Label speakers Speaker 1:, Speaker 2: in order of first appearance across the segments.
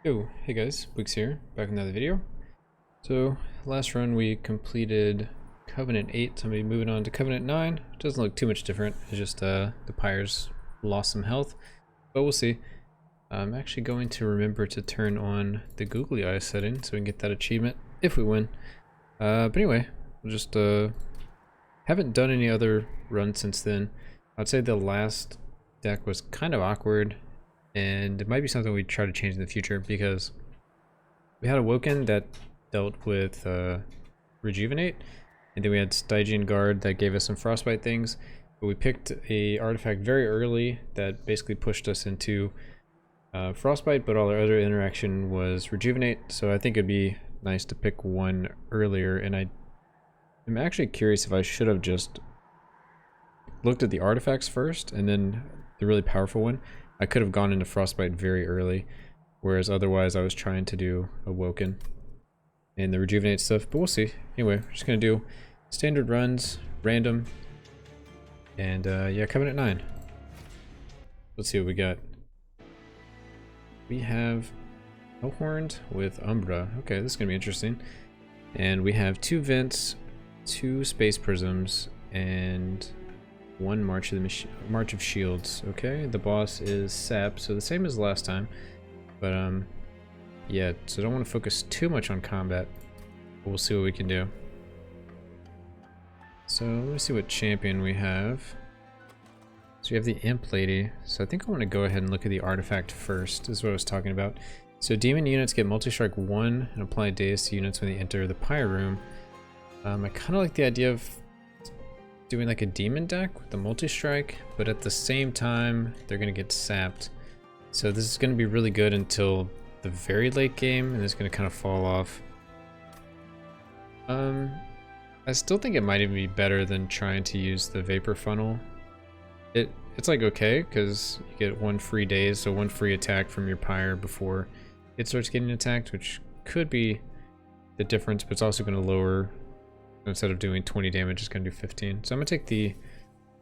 Speaker 1: Yo, hey guys, Weeks here, back with another video. So, last run we completed Covenant 8, so I'm going to be moving on to Covenant 9. It doesn't look too much different, it's just the pyres lost some health, but we'll see. I'm actually going to remember to turn on the googly eye setting so we can get that achievement if we win. But anyway, we'll just haven't done any other runs since then. I'd say the last deck was kind of awkward. And it might be something we try to change in the future because we had Awoken that dealt with Rejuvenate, and then we had Stygian Guard that gave us some Frostbite things, but we picked a artifact very early that basically pushed us into Frostbite, but all our other interaction was Rejuvenate, so I think it'd be nice to pick one earlier, and I'm actually curious if I should have just looked at the artifacts first, and then the really powerful one. I could have gone into Frostbite very early, whereas otherwise I was trying to do Awoken and the Rejuvenate stuff, but we'll see. Anyway, we're just going to do standard runs, random, and yeah, Covenant 9. Let's see what we got. We have Hellhorned with Umbra. Okay, this is going to be interesting. And we have 2 Vents, 2 Space Prisms, and 1 March of Shields. Okay, the boss is Sap, so the same as last time, but yeah, so I don't want to focus too much on combat, but we'll see what we can do. So let me see what champion we have. So we have the Imp Lady, so I think I want to go ahead and look at the artifact first, is what I was talking about. So demon units get multi-strike 1 and apply Deus to units when they enter the pyre room. I kind of like the idea of doing like a demon deck with the multi-strike, but at the same time they're gonna get sapped, so this is gonna be really good until the very late game, and it's gonna kind of fall off. I still think it might even be better than trying to use the vapor funnel. It's like okay, because you get 1 free daze, so 1 free attack from your pyre before it starts getting attacked, which could be the difference, but it's also going to lower. Instead of doing 20 damage, it's going to do 15. So I'm going to take the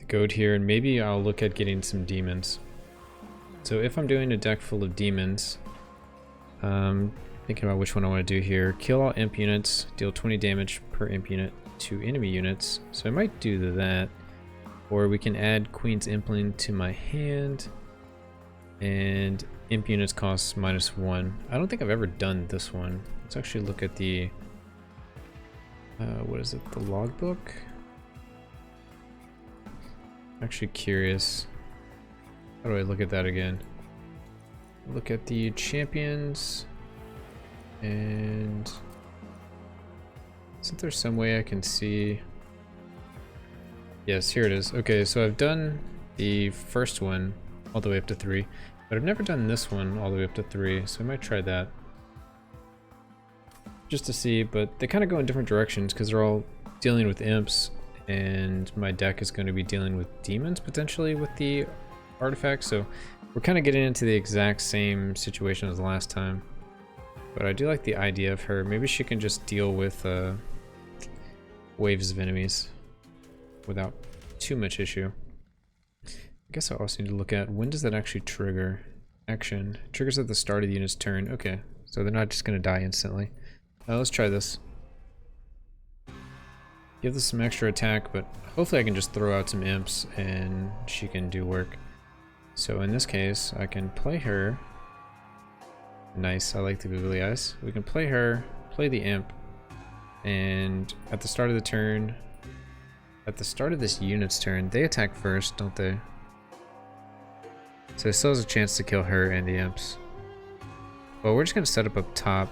Speaker 1: goad here, and maybe I'll look at getting some demons. So if I'm doing a deck full of demons, thinking about which one I want to do here. Kill all imp units, deal 20 damage per imp unit to enemy units. So I might do that. Or we can add Queen's Impling to my hand, and imp units cost -1. I don't think I've ever done this one. Let's actually look at the what is it, the logbook? Actually curious. How do I look at that again? Look at the champions, and isn't there some way I can see? Yes, here it is. Okay, so I've done the first one all the way up to 3, but I've never done this one all the way up to 3, so I might try that. Just to see, but they kind of go in different directions because they're all dealing with imps, and my deck is going to be dealing with demons potentially with the artifact, so we're kind of getting into the exact same situation as last time. But I do like the idea of her. Maybe she can just deal with waves of enemies without too much issue. I guess I also need to look at when does that actually trigger. Action triggers at the start of the unit's turn. Okay, so they're not just going to die instantly. Let's try this. Give this some extra attack, but hopefully I can just throw out some imps and she can do work. So in this case, I can play her. Nice, I like the googly eyes. We can play her, play the imp, and at the start of the turn, at the start of this unit's turn, they attack first, don't they? So it still has a chance to kill her and the imps. Well, we're just going to set up top.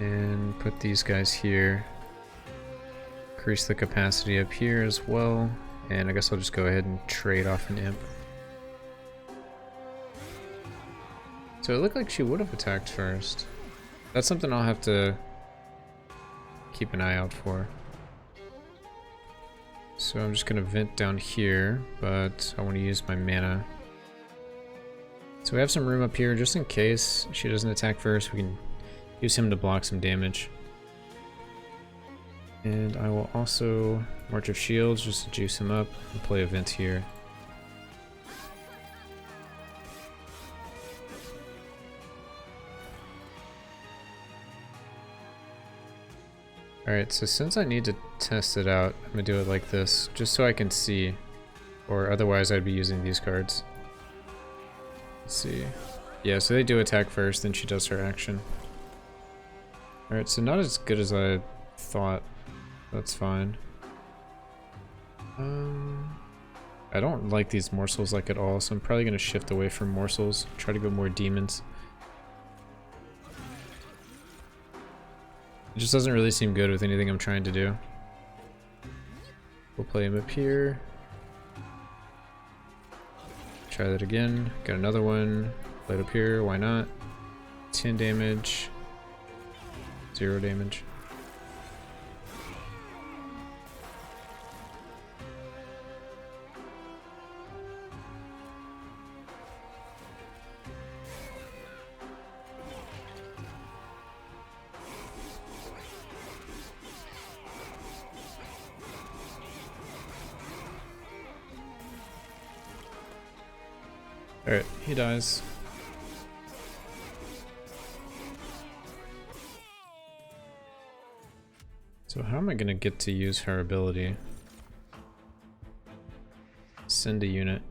Speaker 1: And put these guys here. Increase the capacity up here as well. And I guess I'll just go ahead and trade off an imp. So it looked like she would have attacked first. That's something I'll have to keep an eye out for. So I'm just going to vent down here, but I want to use my mana. So we have some room up here just in case she doesn't attack first. We can use him to block some damage. And I will also March of Shields just to juice him up and play events here. Alright, so since I need to test it out, I'm gonna do it like this, just so I can see. Or otherwise I'd be using these cards. Let's see. Yeah, so they do attack first, then she does her action. Alright, so not as good as I thought. That's fine. I don't like these morsels like at all, so I'm probably gonna shift away from morsels, try to go more demons. It just doesn't really seem good with anything I'm trying to do. We'll play him up here. Try that again. Got another one. Play it up here, why not? 10 damage. 0 damage. Alright, he dies. So how am I gonna get to use her ability? Send a unit.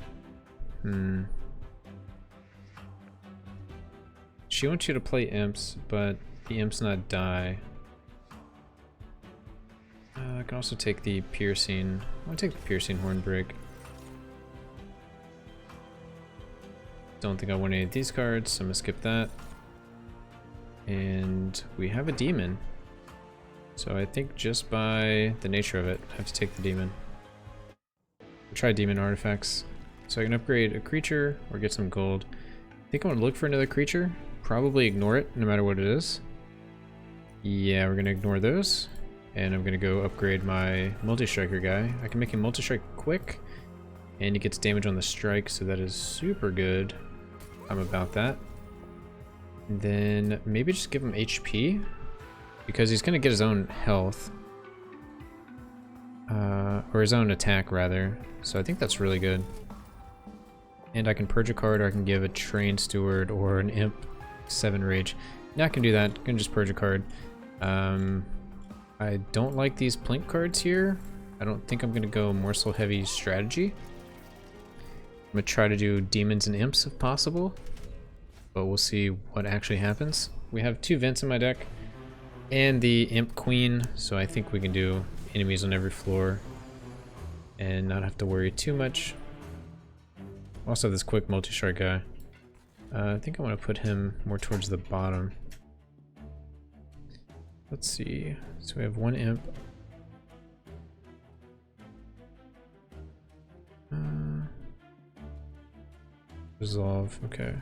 Speaker 1: She wants you to play imps, but the imps not die. I can also take the piercing. I'm gonna take the piercing horn break. Don't think I want any of these cards, so I'm gonna skip that. And we have a demon. So I think just by the nature of it, I have to take the demon. I'll try demon artifacts. So I can upgrade a creature or get some gold. I think I want to look for another creature. Probably ignore it, no matter what it is. Yeah, we're gonna ignore those. And I'm gonna go upgrade my multi-striker guy. I can make him multi-strike quick. And he gets damage on the strike, so that is super good. I'm about that. And then maybe just give him HP. Because he's gonna get his own health. Or his own attack, rather. So I think that's really good. And I can purge a card, or I can give a Train Steward or an Imp 7 Rage. Now I can do that. I can just purge a card. I don't like these Plink cards here. I don't think I'm gonna go morsel heavy strategy. I'm gonna try to do demons and imps if possible, but we'll see what actually happens. We have 2 vents in my deck and the imp queen, so I think we can do enemies on every floor and not have to worry too much. Also this quick multi-strike guy. I think I want to put him more towards the bottom. Let's see. So we have 1 imp. Resolve, okay.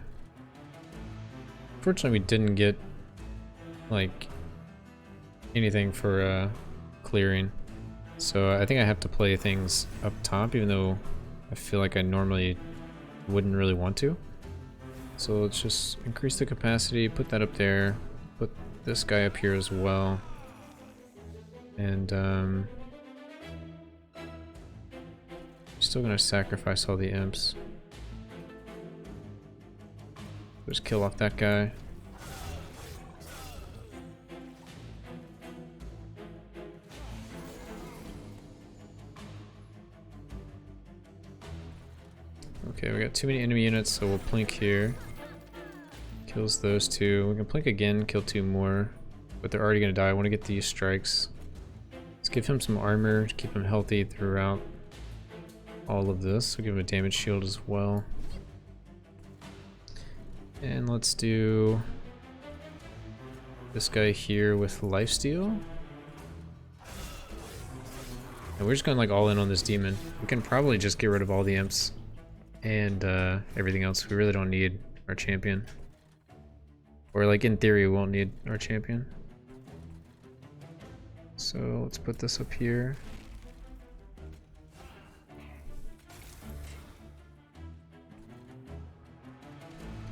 Speaker 1: Fortunately we didn't get like anything for clearing. So I think I have to play things up top, even though I feel like I normally wouldn't really want to. So let's just increase the capacity, put that up there, put this guy up here as well. And still gonna sacrifice all the imps. Just kill off that guy. Okay, we got too many enemy units, so we'll plink here. Kills those 2. We can plink again, kill 2 more. But they're already gonna die. I want to get these strikes. Let's give him some armor to keep him healthy throughout all of this. We'll give him a damage shield as well. And let's do this guy here with lifesteal. And we're just going like all in on this demon. We can probably just get rid of all the imps and everything else. We really don't need our champion. Or like in theory we won't need our champion. So let's put this up here.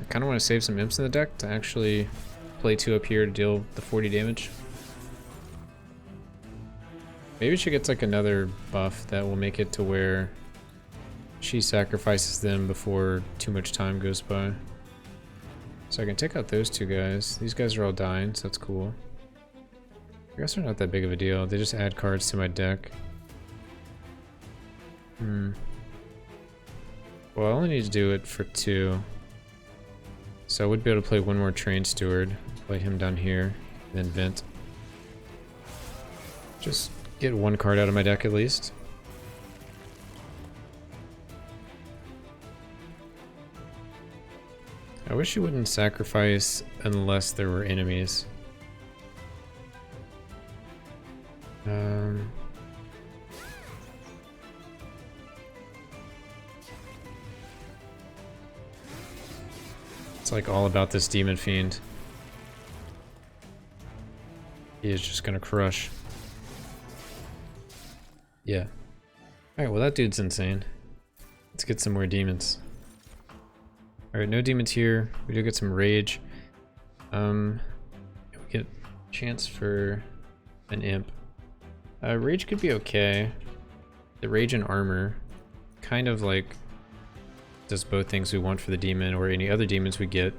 Speaker 1: I kind of want to save some imps in the deck to actually play 2 up here to deal the 40 damage. Maybe she gets like another buff that will make it to where she sacrifices them before too much time goes by. So I can take out those 2 guys. These guys are all dying, so that's cool. I guess they're not that big of a deal. They just add cards to my deck. Well, I only need to do it for 2. So I would be able to play one more Train Steward, play him down here, and then vent. Just get 1 card out of my deck at least. I wish you wouldn't sacrifice unless there were enemies. It's like all about this Demon Fiend. He is just gonna crush. Yeah. Alright, well that dude's insane. Let's get some more demons. Alright, no demons here. We do get some rage. We get a chance for an imp. Rage could be okay. The rage and armor kind of like does both things we want for the demon or any other demons we get.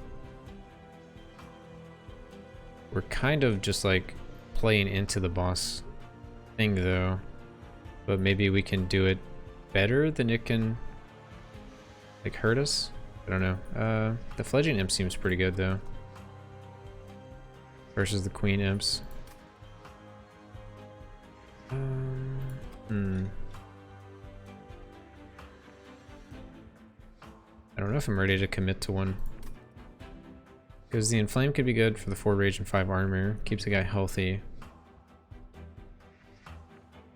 Speaker 1: We're kind of just like playing into the boss thing though, but maybe we can do it better than it can like hurt us. I don't know. The fledgling imp seems pretty good though versus the queen imps. I don't know if I'm ready to commit to one. Because the Inflame could be good for the 4 rage and 5 armor. Keeps the guy healthy.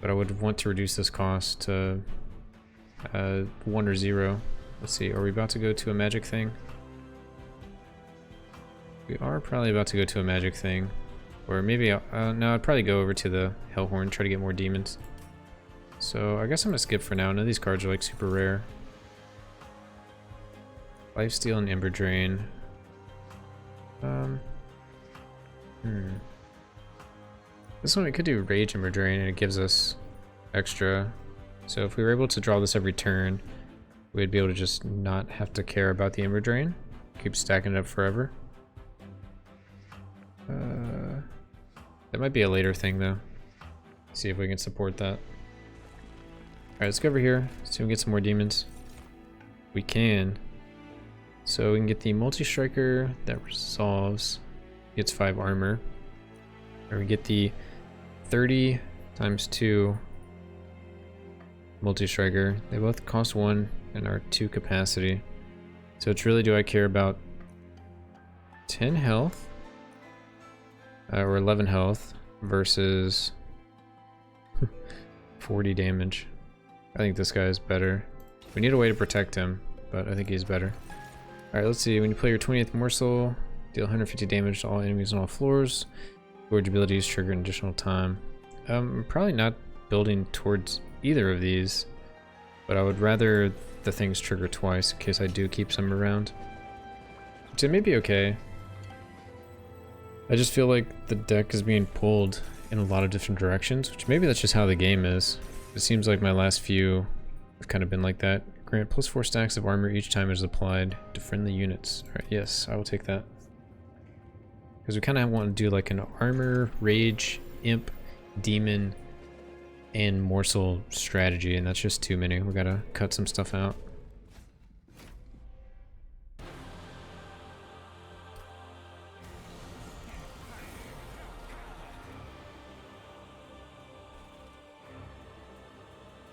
Speaker 1: But I would want to reduce this cost to 1 or 0. Let's see, are we about to go to a magic thing? We are probably about to go to a magic thing. Or maybe, no, I'd probably go over to the Hellhorn, try to get more demons. So I guess I'm gonna skip for now. None of these cards are like super rare. Lifesteal and Ember Drain. This one we could do Rage Ember Drain and it gives us extra. So if we were able to draw this every turn, we'd be able to just not have to care about the Ember Drain. Keep stacking it up forever. That might be a later thing though. See if we can support that. Alright, let's go over here. See if we can get some more demons. We can. So we can get the multi-striker that resolves, gets 5 armor. Or we get the 30 times 2 multi-striker. They both cost 1 and are 2 capacity. So it's really, do I care about 10 health or 11 health versus 40 damage? I think this guy is better. We need a way to protect him, but I think he's better. Alright, let's see. When you play your 20th morsel, deal 150 damage to all enemies on all floors. Gorge abilities trigger an additional time. I'm probably not building towards either of these, but I would rather the things trigger twice in case I do keep some around. So it may be okay. I just feel like the deck is being pulled in a lot of different directions, which maybe that's just how the game is. It seems like my last few have kind of been like that. Grant +4 stacks of armor each time it is applied to friendly units. Alright, yes, I will take that. Because we kind of want to do like an armor, rage, imp, demon, and morsel strategy, and that's just too many. We gotta cut some stuff out.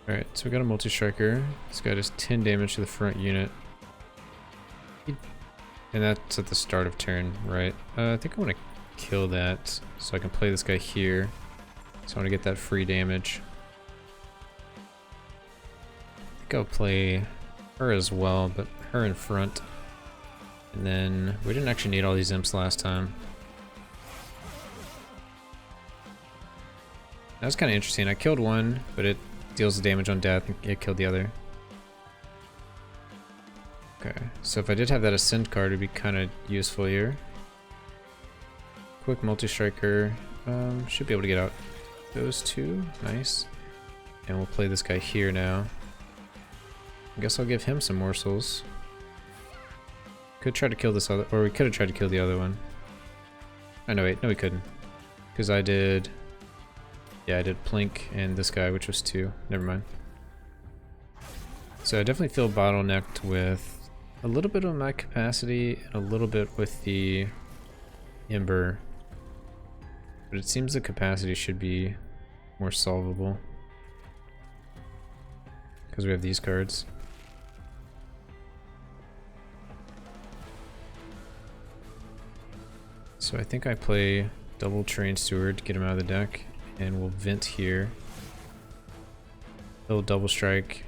Speaker 1: Alright, so we got a multi-striker. This guy does 10 damage to the front unit. And that's at the start of turn, right? I think I want to kill that so I can play this guy here. So I want to get that free damage. I think I'll play her as well, but her in front. And then we didn't actually need all these imps last time. That was kind of interesting. I killed one, but it deals the damage on death and it killed the other. Okay, so if I did have that Ascend card, it'd be kind of useful here. Quick multi-striker. Should be able to get out those two. Nice. And we'll play this guy here now. I guess I'll give him some morsels. Could try to kill this other, or we could have tried to kill the other one. Oh no, wait, no we couldn't. Because I did Yeah, I did Plink and this guy, which was 2. Never mind. So I definitely feel bottlenecked with a little bit of my capacity and a little bit with the Ember. But it seems the capacity should be more solvable. Because we have these cards. So I think I play double Train Steward to get him out of the deck. And we'll Vent here. He'll double strike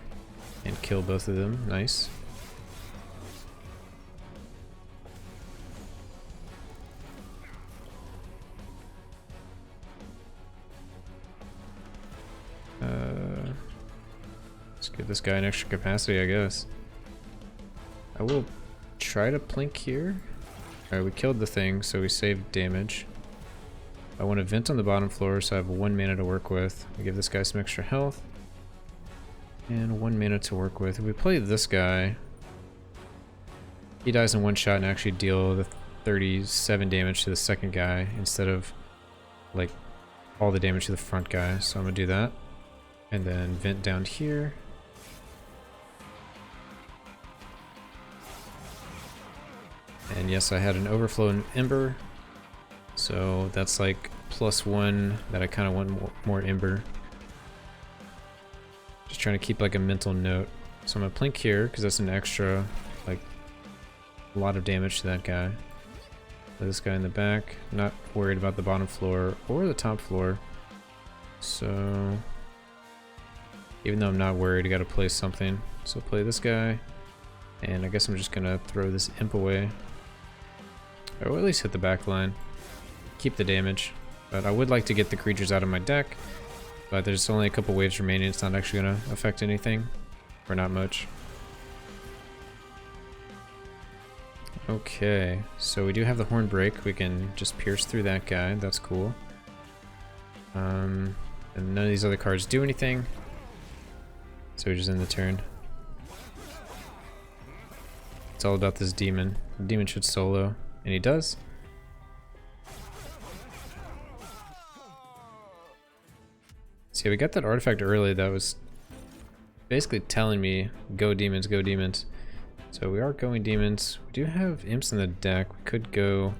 Speaker 1: and kill both of them. Nice. Let's give this guy an extra capacity, I guess. I will try to Plink here. Alright, we killed the thing, so we saved damage. I want to Vent on the bottom floor, so I have 1 mana to work with. We give this guy some extra health. And 1 mana to work with. If we play this guy, he dies in 1 shot and actually deal the 37 damage to the second guy instead of like all the damage to the front guy. So I'm gonna do that. And then Vent down here. And yes, I had an overflow in Ember. So that's like +1 that I kind of want more Ember. Just trying to keep like a mental note. So I'm gonna Plink here because that's an extra, like, a lot of damage to that guy. Play this guy in the back. Not worried about the bottom floor or the top floor. So even though I'm not worried, I gotta play something. So play this guy. And I guess I'm just gonna throw this Imp away. Or at least hit the back line. Keep the damage. But I would like to get the creatures out of my deck. But there's only a couple waves remaining. It's not actually going to affect anything. Or not much. Okay. So we do have the Horn Break. We can just pierce through that guy. That's cool. And none of these other cards do anything. So we just end the turn. It's all about this demon. The demon should solo. And he does. See, we got that artifact early that was basically telling me, go demons, go demons. So we are going demons. We do have imps in the deck. We could go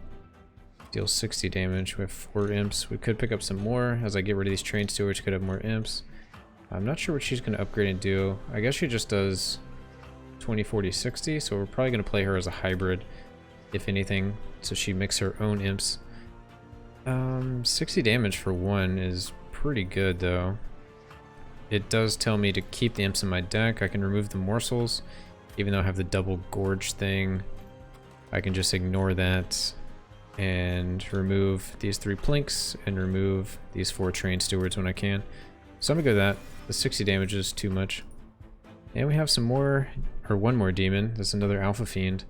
Speaker 1: deal 60 damage. We have 4 imps. We could pick up some more as I get rid of these train stewards. Could have more imps. I'm not sure what she's going to upgrade and do. I guess she just does 20, 40, 60. So we're probably going to play her as a hybrid, if anything. So she makes her own imps. 60 damage for 1 is pretty good though. It does tell me to keep the imps in my deck. I can remove the morsels, even though I have the double gorge thing. I can just ignore that and remove these 3 plinks and remove these 4 train stewards when I can. So I'm gonna go with that. The 60 damage is too much. And we have some more, or 1 more demon. That's another Alpha Fiend.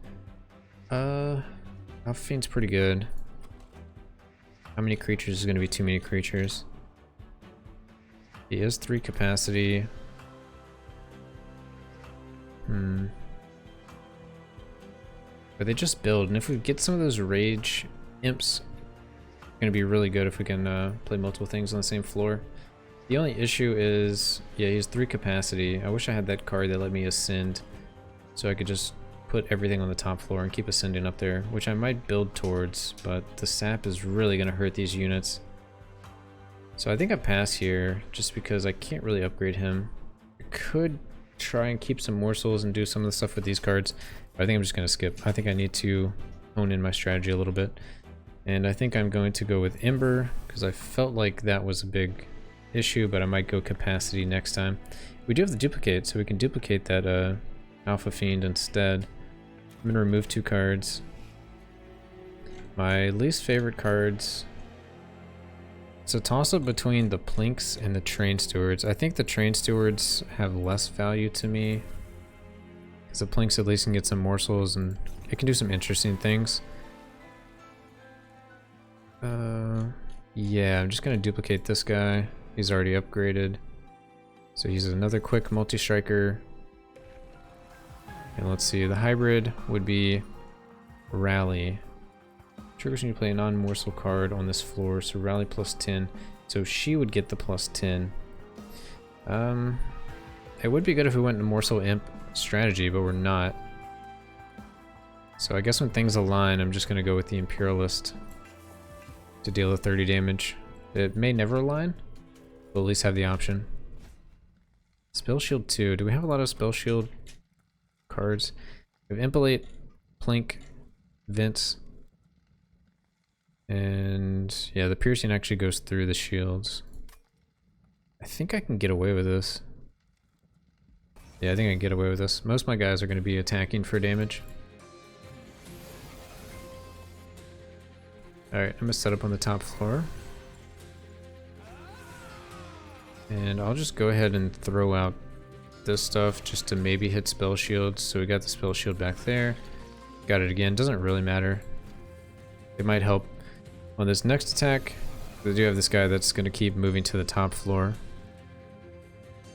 Speaker 1: Alpha Fiend's pretty good. How many creatures is gonna be too many creatures? He is 3 capacity. But they just build, and if we get some of those rage imps, it's gonna be really good if we can play multiple things on the same floor. The only issue is, yeah, he has 3 capacity. I wish I had that card that let me ascend, so I could just put everything on the top floor and keep ascending up there, which I might build towards, but the sap is really gonna hurt these units. So I think I pass here, just because I can't really upgrade him. I could try and keep some morsels and do some of the stuff with these cards, but I think I'm just going to skip. I think I need to hone in my strategy a little bit. And I think I'm going to go with Ember, because I felt like that was a big issue, but I might go capacity next time. We do have the duplicate, so we can duplicate that Alpha Fiend instead. I'm going to remove 2 cards. My least favorite cards... It's a toss-up between the Plinks and the Train Stewards. I think the Train Stewards have less value to me, because the Plinks at least can get some morsels and it can do some interesting things. Yeah, I'm just gonna duplicate this guy. He's already upgraded. So he's another quick multi-striker. And let's see, the hybrid would be Rally. Triggers when you play a non-morsel card on this floor, so rally plus 10. So she would get the plus 10. It would be good if we went into morsel imp strategy, but we're not. So I guess when things align, I'm just going to go with the Imperialist to deal the 30 damage. It may never align, but at least have the option. Spell Shield 2. Do we have a lot of Spell Shield cards? We have Impelate, Plink, Vince, and yeah, the piercing actually goes through the shields. I think I can get away with this. Yeah, I think I can get away with this. Most of my guys are going to be attacking for damage. Alright, I'm going to set up on the top floor. And I'll just go ahead and throw out this stuff just to maybe hit spell shields. So we got the spell shield back there. Got it again. Doesn't really matter. It might help on this next attack. We do have this guy that's going to keep moving to the top floor.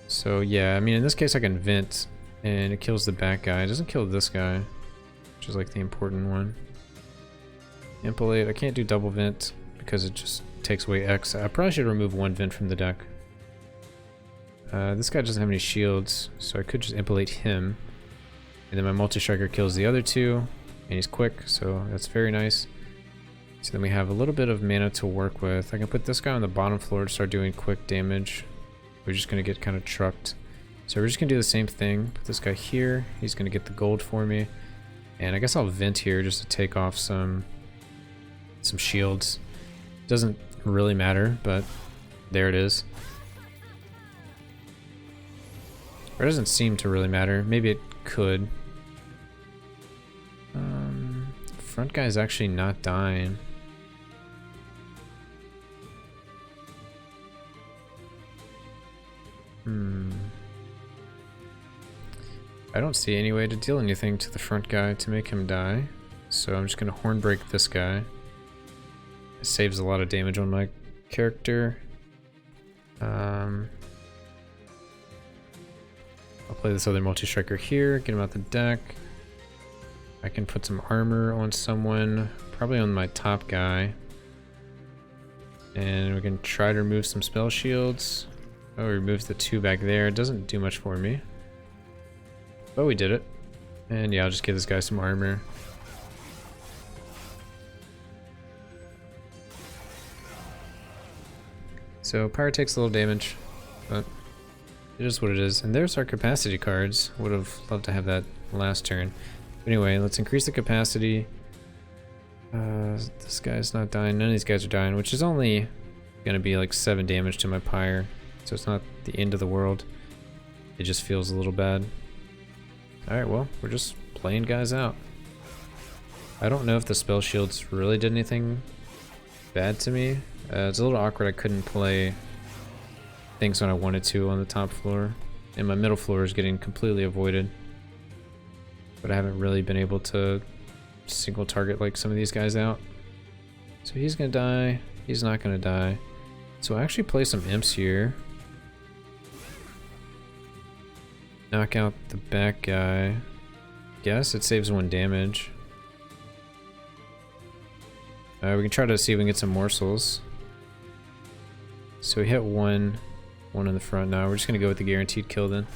Speaker 1: So yeah, I mean in this case I can vent and it kills the back guy. It doesn't kill this guy, which is like the important one. Impelate, I can't do double vent because it just takes away X. I probably should remove one vent from the deck. This guy doesn't have any shields, so I could just impelate him. And then my multi-striker kills the other two, and he's quick, so that's very nice. So then we have a little bit of mana to work with. I can put this guy on the bottom floor to start doing quick damage. We're just going to get kind of trucked. So we're just going to do the same thing. Put this guy here. He's going to get the gold for me. And I guess I'll vent here just to take off some shields. Doesn't really matter, but there it is. Or it doesn't seem to really matter. Maybe it could. Front guy's actually not dying. I don't see any way to deal anything to the front guy to make him die. So I'm just going to horn break this guy. It saves a lot of damage on my character. I'll play this other multi-striker here, get him out the deck. I can put some armor on someone, probably on my top guy. And we can try to remove some spell shields. Oh, we removed the two back there. It doesn't do much for me. But we did it. And yeah, I'll just give this guy some armor. So pyre takes a little damage, but it is what it is. And there's our capacity cards. Would have loved to have that last turn. But anyway, let's increase the capacity. This guy's not dying. None of these guys are dying, which is only going to be like 7 damage to my pyre. So it's not the end of the world. It just feels a little bad. Alright, well, we're just playing guys out. I don't know if the spell shields really did anything bad to me. It's a little awkward I couldn't play things when I wanted to on the top floor. And my middle floor is getting completely avoided. But I haven't really been able to single target like some of these guys out. So he's gonna die. He's not gonna die. So I actually play some imps here. Knock out the back guy. Guess it saves 1 damage. We can try to see if we can get some morsels. So we hit one in the front now. We're just gonna go with the guaranteed kill then.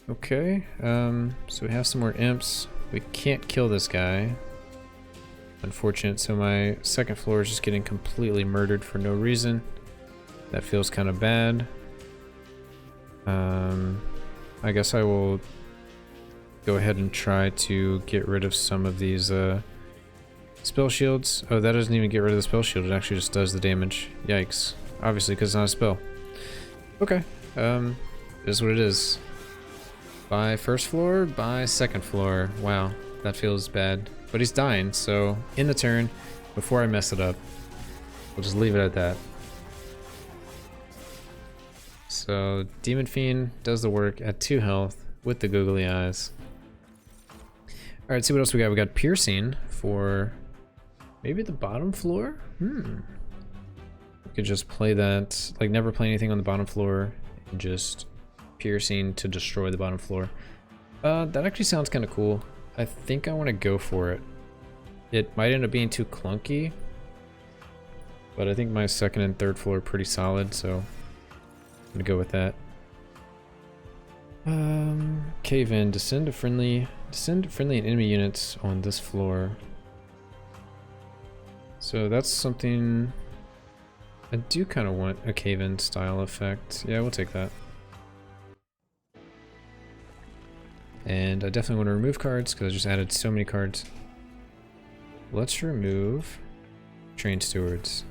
Speaker 1: Okay, so we have some more imps. We can't kill this guy. Unfortunate, so my second floor is just getting completely murdered for no reason. That feels kind of bad. I guess I will go ahead and try to get rid of some of these spell shields. Oh, that doesn't even get rid of the spell shield. It actually just does the damage. Yikes. Obviously, because it's not a spell. Okay. It is what it is. By first floor, by second floor. Wow, that feels bad. But he's dying, so in the turn, before I mess it up, we'll just leave it at that. So Demon Fiend does the work at 2 health with the googly eyes. Alright, see what else we got. We got piercing for maybe the bottom floor? We could just play that, like never play anything on the bottom floor and just piercing to destroy the bottom floor. That actually sounds kind of cool. I think I want to go for it. It might end up being too clunky, but I think my second and third floor are pretty solid, so I'm gonna go with that. Cave in, descend friendly and enemy units on this floor. So that's something I do kind of want, a cave in style effect. Yeah, we'll take that. And I definitely want to remove cards because I just added so many cards. Let's remove train stewards.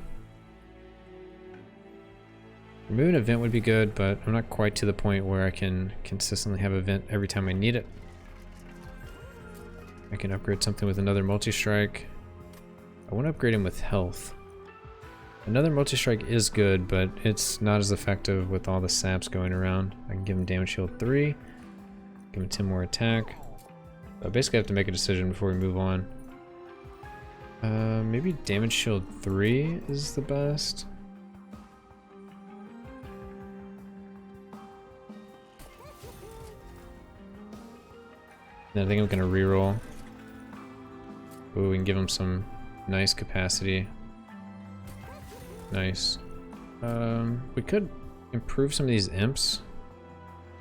Speaker 1: Remove an event would be good, but I'm not quite to the point where I can consistently have an event every time I need it. I can upgrade something with another multi-strike. I want to upgrade him with health. Another multi-strike is good, but it's not as effective with all the saps going around. I can give him damage shield 3. Give him 10 more attack. I basically have to make a decision before we move on. Maybe damage shield 3 is the best. And I think I'm gonna reroll. Ooh, we can give him some nice capacity. Nice. We could improve some of these imps.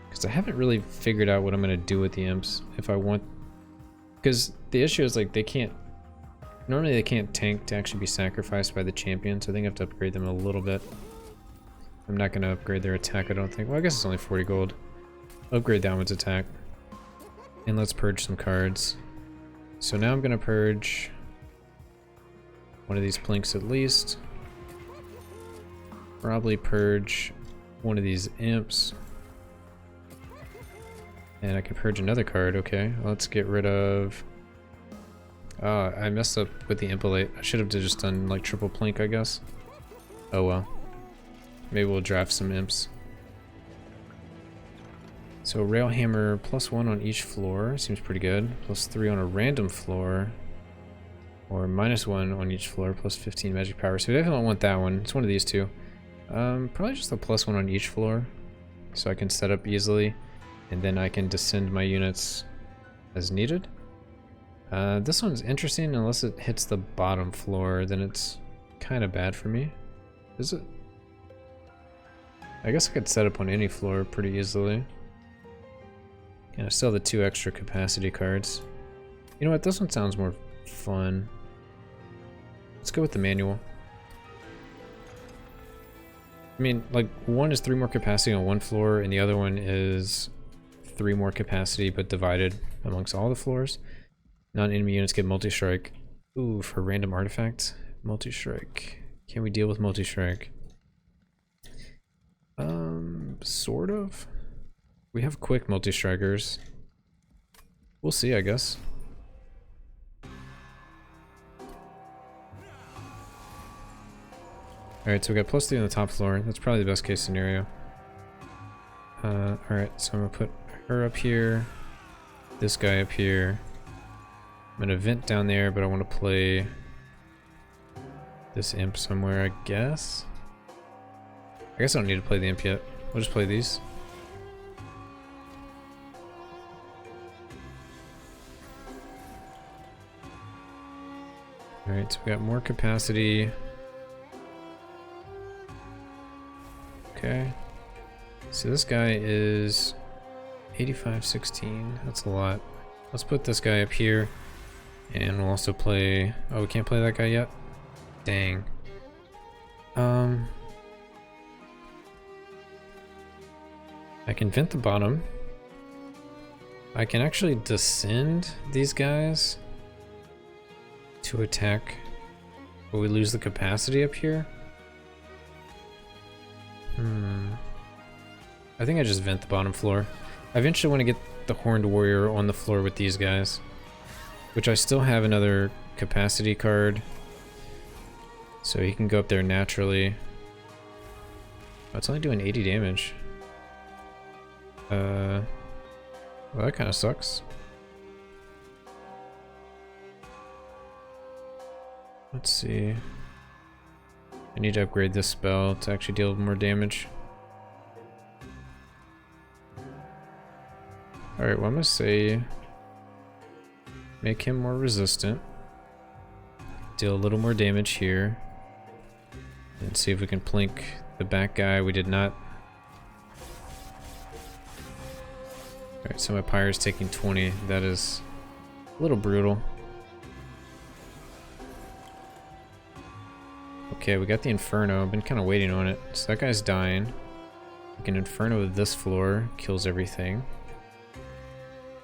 Speaker 1: Because I haven't really figured out what I'm going to do with the imps. If I want... Because the issue is, like, they can't... Normally they can't tank to actually be sacrificed by the champion, so I think I have to upgrade them a little bit. I'm not going to upgrade their attack, I don't think. Well, I guess it's only 40 gold. I'll upgrade that one's attack. And let's purge some cards. So now I'm going to purge one of these plinks at least. Probably purge one of these imps. And I can purge another card, okay. Let's get rid of... I messed up with the impalate. I should have just done like triple plink, I guess. Oh well. Maybe we'll draft some imps. So Railhammer +1 on each floor, seems pretty good. +3 on a random floor. Or -1 on each floor, +15 magic power. So we definitely don't want that one. It's one of these two. Probably just a +1 on each floor. So I can set up easily. And then I can descend my units as needed. This one's interesting unless it hits the bottom floor, then it's kind of bad for me. Is it? I guess I could set up on any floor pretty easily. And I still have the 2 extra capacity cards. You know what, this one sounds more fun. Let's go with the manual. I mean, like, one is 3 more capacity on one floor, and the other one is 3 more capacity, but divided amongst all the floors. Non-enemy units get multi-strike. Ooh, for random artifacts. Multi-strike. Can we deal with multi-strike? Sort of. We have quick multi-strikers. We'll see, I guess. Alright, so we got +3 on the top floor. That's probably the best case scenario. Alright, so I'm gonna put her up here. This guy up here. I'm gonna vent down there, but I want to play this imp somewhere, I guess. I guess I don't need to play the imp yet. We'll just play these. Alright, so we got more capacity. Okay. So this guy is 85-16. That's a lot. Let's put this guy up here. And we'll also play... Oh, we can't play that guy yet? Dang. I can vent the bottom. I can actually descend these guys to attack, but we lose the capacity up here. I think I just vent the bottom floor. I eventually want to get the Horned Warrior on the floor with these guys, which I still have another capacity card, so he can go up there naturally. Oh, it's only doing 80 damage. Well, that kind of sucks. Let's see. I need to upgrade this spell to actually deal with more damage. Alright, well I'm gonna say make him more resistant. Deal a little more damage here. And see if we can plink the back guy. We did not. Alright, so my pyre is taking 20. That is a little brutal. Okay, we got the inferno. I've been kind of waiting on it. So that guy's dying. We can inferno this floor. Kills everything.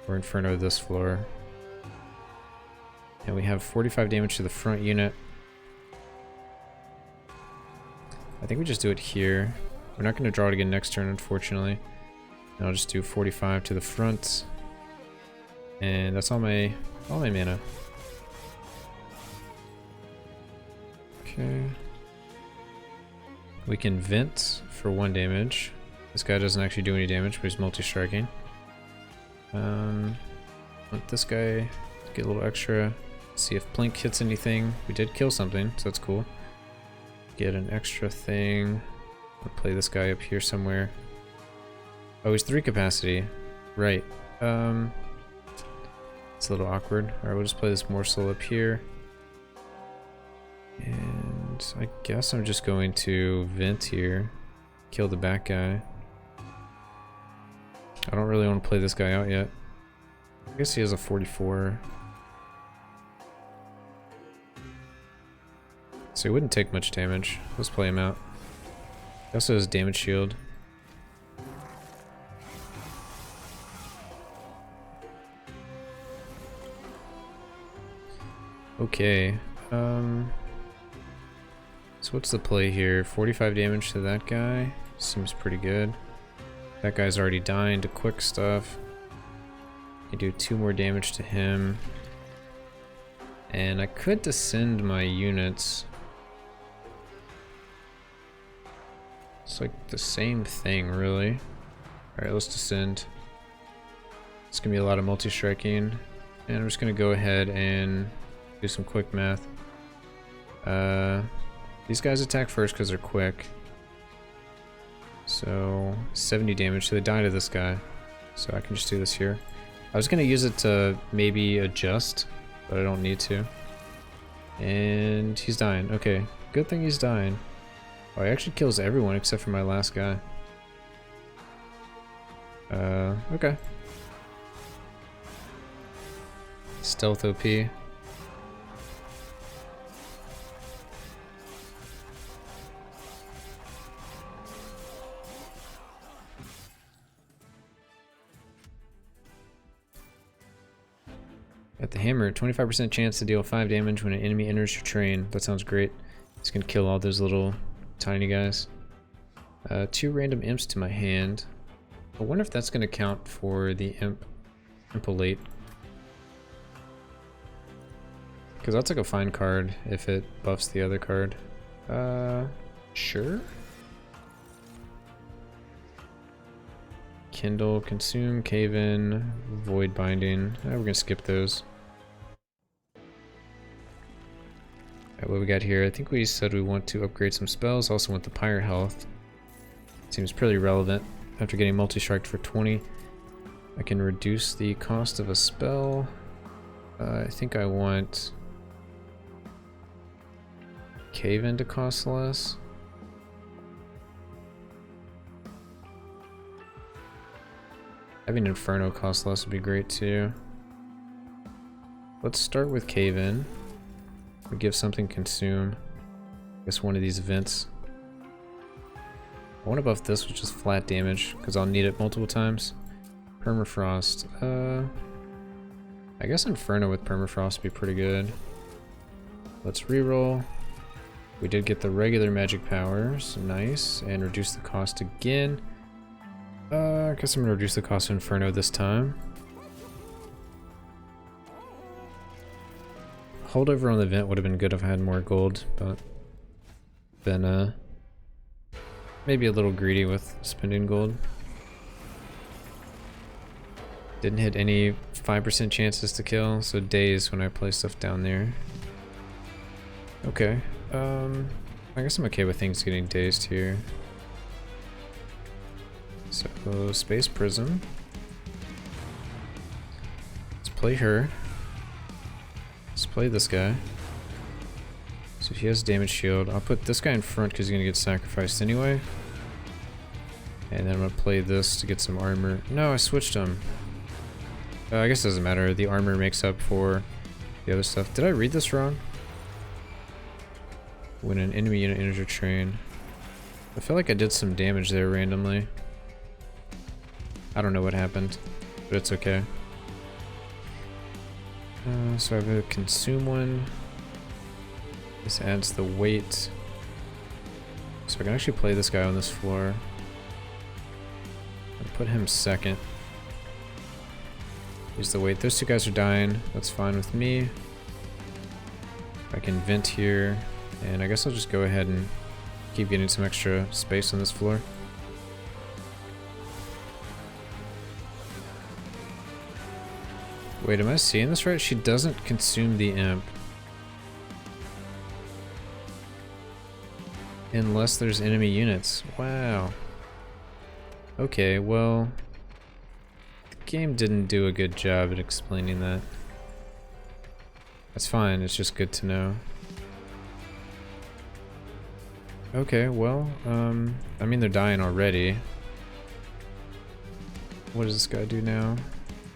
Speaker 1: Or inferno this floor. And we have 45 damage to the front unit. I think we just do it here. We're not going to draw it again next turn, unfortunately. And I'll just do 45 to the front. And that's all my mana. Okay. We can vent for 1 damage. This guy doesn't actually do any damage, but he's multi-striking. Want this guy to get a little extra. See if Plink hits anything. We did kill something, so that's cool. Get an extra thing. I'll play this guy up here somewhere. Oh, he's 3 capacity. Right. It's a little awkward. Alright, we'll just play this morsel up here. And I guess I'm just going to vent here. Kill the back guy. I don't really want to play this guy out yet. I guess he has a 44. So he wouldn't take much damage. Let's play him out. He also has damage shield. Okay. So what's the play here? 45 damage to that guy. Seems pretty good. That guy's already dying to quick stuff. I do 2 more damage to him. And I could descend my units. It's like the same thing, really. Alright, let's descend. It's gonna be a lot of multi-striking. And I'm just gonna go ahead and do some quick math. These guys attack first because they're quick. So 70 damage, so they die to this guy. So I can just do this here. I was gonna use it to maybe adjust, but I don't need to. And he's dying. Okay, good thing he's dying. Oh, he actually kills everyone except for my last guy. Okay. Stealth OP. Got the hammer, 25% chance to deal 5 damage when an enemy enters your train. That sounds great. It's gonna kill all those little tiny guys. 2 random imps to my hand. I wonder if that's gonna count for the impolate. Because that's like a fine card if it buffs the other card. Sure. Kindle, consume, cave in, void binding. We're gonna skip those. Alright, what we got here? I think we said we want to upgrade some spells. Also want the pyre health. Seems pretty relevant. After getting multi-striked for 20, I can reduce the cost of a spell. I think I want cave in to cost less. Having inferno cost less would be great too. Let's start with cave in. We give something consume. I guess one of these vents. I want to buff this, which is flat damage, because I'll need it multiple times. Permafrost. I guess inferno with permafrost would be pretty good. Let's reroll. We did get the regular magic powers. Nice. And reduce the cost again. I guess I'm gonna reduce the cost of inferno this time. Holdover on the vent would have been good if I had more gold, but then maybe a little greedy with spending gold. Didn't hit any 5% chances to kill, so days when I play stuff down there. Okay, I guess I'm okay with things getting dazed here. So, Space Prism. play her. Let's play this guy. So he has damage shield. I'll put this guy in front because he's going to get sacrificed anyway. And then I'm going to play this to get some armor. No, I switched him. I guess it doesn't matter. The armor makes up for the other stuff. Did I read this wrong? When an enemy unit enters your train. I feel like I did some damage there randomly. I don't know what happened, but it's okay. So I have a consume one. This adds the weight. So I can actually play this guy on this floor. I'll put him second. Use the weight. Those two guys are dying. That's fine with me. I can vent here. And I guess I'll just go ahead and keep getting some extra space on this floor. Wait, am I seeing this right? She doesn't consume the imp. Unless there's enemy units. Wow. Okay, well... the game didn't do a good job at explaining that. That's fine, it's just good to know. Okay, well, I mean they're dying already. What does this guy do now?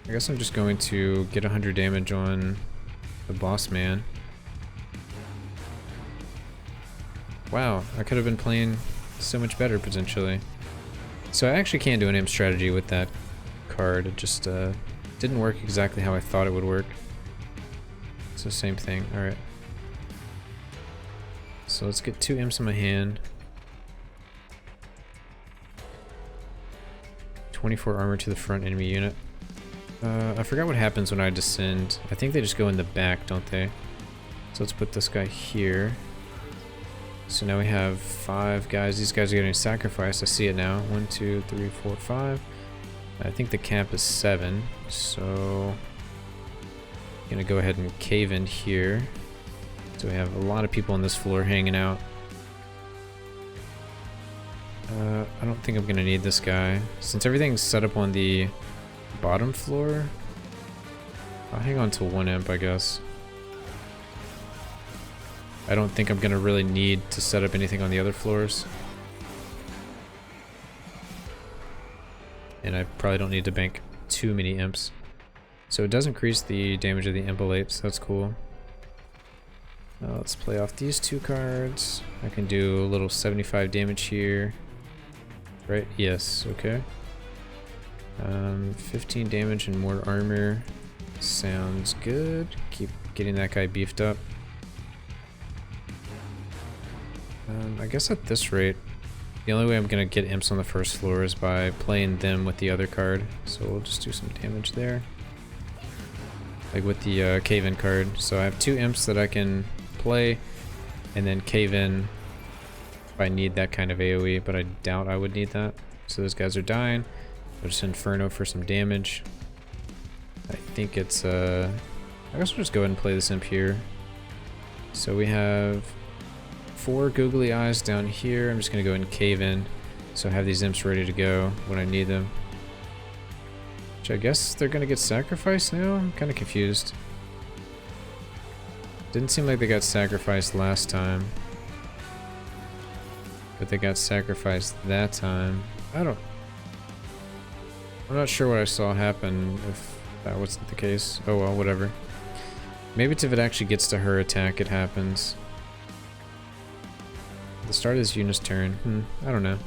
Speaker 1: I guess I'm just going to get 100 damage on the boss man. Wow, I could have been playing so much better potentially. So I actually can't do an imp strategy with that card. It just didn't work exactly how I thought it would work. It's the same thing. Alright. So let's get 2 imps in my hand. 24 armor to the front enemy unit. I forgot what happens when I descend. I think they just go in the back, don't they? So let's put this guy here. So now we have 5 guys. These guys are getting sacrificed. I see it now. 1, 2, 3, 4, 5. I think the cap is 7. So I'm gonna go ahead and cave in here. So we have a lot of people on this floor hanging out. I don't think I'm gonna need this guy. Since everything's set up on the bottom floor, I'll hang on to 1 imp, I guess. I don't think I'm gonna really need to set up anything on the other floors. And I probably don't need to bank too many imps. So it does increase the damage of the impalates, so that's cool. Let's play off these 2 cards. I can do a little 75 damage here. Right? Yes, okay. 15 damage and more armor. Sounds good. Keep getting that guy beefed up. I guess at this rate, the only way I'm gonna get imps on the first floor is by playing them with the other card. So we'll just do some damage there. Like with the cave-in card. So I have 2 imps that I can play and then cave in if I need that kind of AoE, but I doubt I would need that. So those guys are dying. I'll just inferno for some damage. I think it's I guess we'll just go ahead and play this imp here. So we have 4 googly eyes down here. I'm just gonna go ahead and cave in, so I have these imps ready to go when I need them. Which I guess they're gonna get sacrificed now? I'm kinda confused. Didn't seem like they got sacrificed last time. But they got sacrificed that time. I'm not sure what I saw happen if that wasn't the case. Oh well, whatever. Maybe it's if it actually gets to her attack, it happens. The start of this unit's turn. I don't know.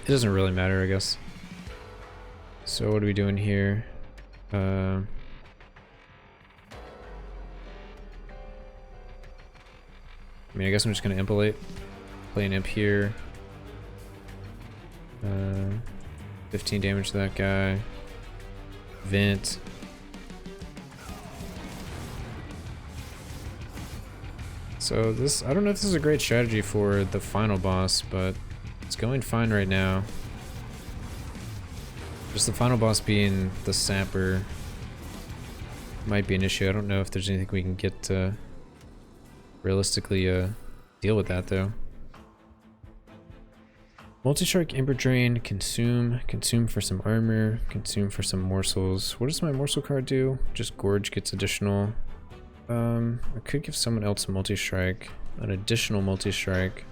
Speaker 1: It doesn't really matter, I guess. So what are we doing here? I mean, I guess I'm just gonna impalate. Play an imp here. 15 damage to that guy. Vent. So this, I don't know if this is a great strategy for the final boss, but it's going fine right now. Just the final boss being the sapper might be an issue. I don't know if there's anything we can get to realistically deal with that though. Multi-strike, Ember Drain, consume for some armor, consume for some morsels. What does my morsel card do? Just Gorge gets additional. I could give someone else a multi-strike, an additional multi-strike.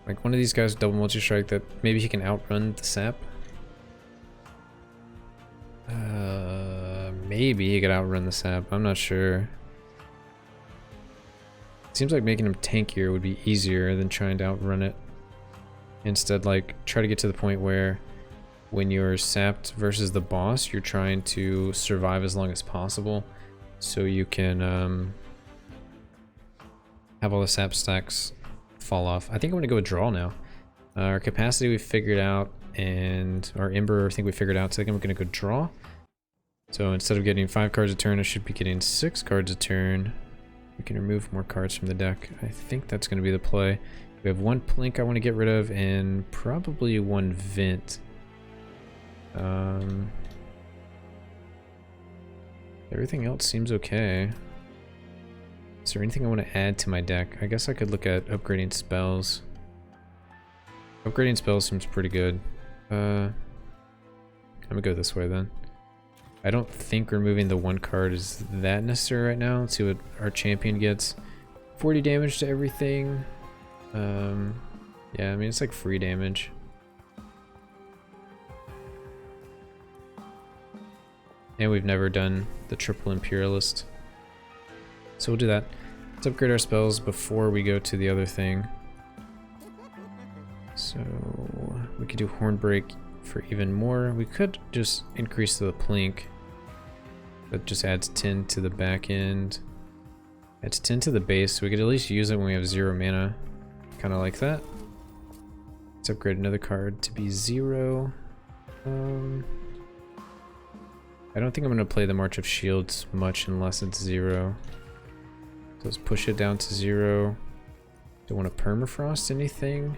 Speaker 1: Like one of these guys double multi-strike that maybe he can outrun the sap. Maybe he could outrun the sap, I'm not sure. Seems like making him tankier would be easier than trying to outrun it. Instead, like, try to get to the point where when you're sapped versus the boss, you're trying to survive as long as possible so you can have all the sap stacks fall off. I think I'm gonna go with draw now. Our capacity we figured out, and our Ember I think we figured out, so I think I'm gonna go draw. So instead of getting 5 cards a turn, I should be getting 6 cards a turn. We can remove more cards from the deck. I think that's going to be the play. We have 1 Plink I want to get rid of, and probably 1 Vent. Everything else seems okay. Is there anything I want to add to my deck? I guess I could look at upgrading spells. Upgrading spells seems pretty good. I'm gonna go this way then. I don't think removing the 1 card is that necessary right now. Let's see what our champion gets. 40 damage to everything. Yeah, I mean, it's like free damage. And we've never done the triple Imperialist. So we'll do that. Let's upgrade our spells before we go to the other thing. So we could do Hornbreak for even more. We could just increase the Plink. That just adds 10 to the back end. Adds 10 to the base, so we could at least use it when we have 0 mana. Kind of like that. Let's upgrade another card to be 0. I don't think I'm going to play the March of Shields much unless it's 0. So let's push it down to 0. Don't want to permafrost anything.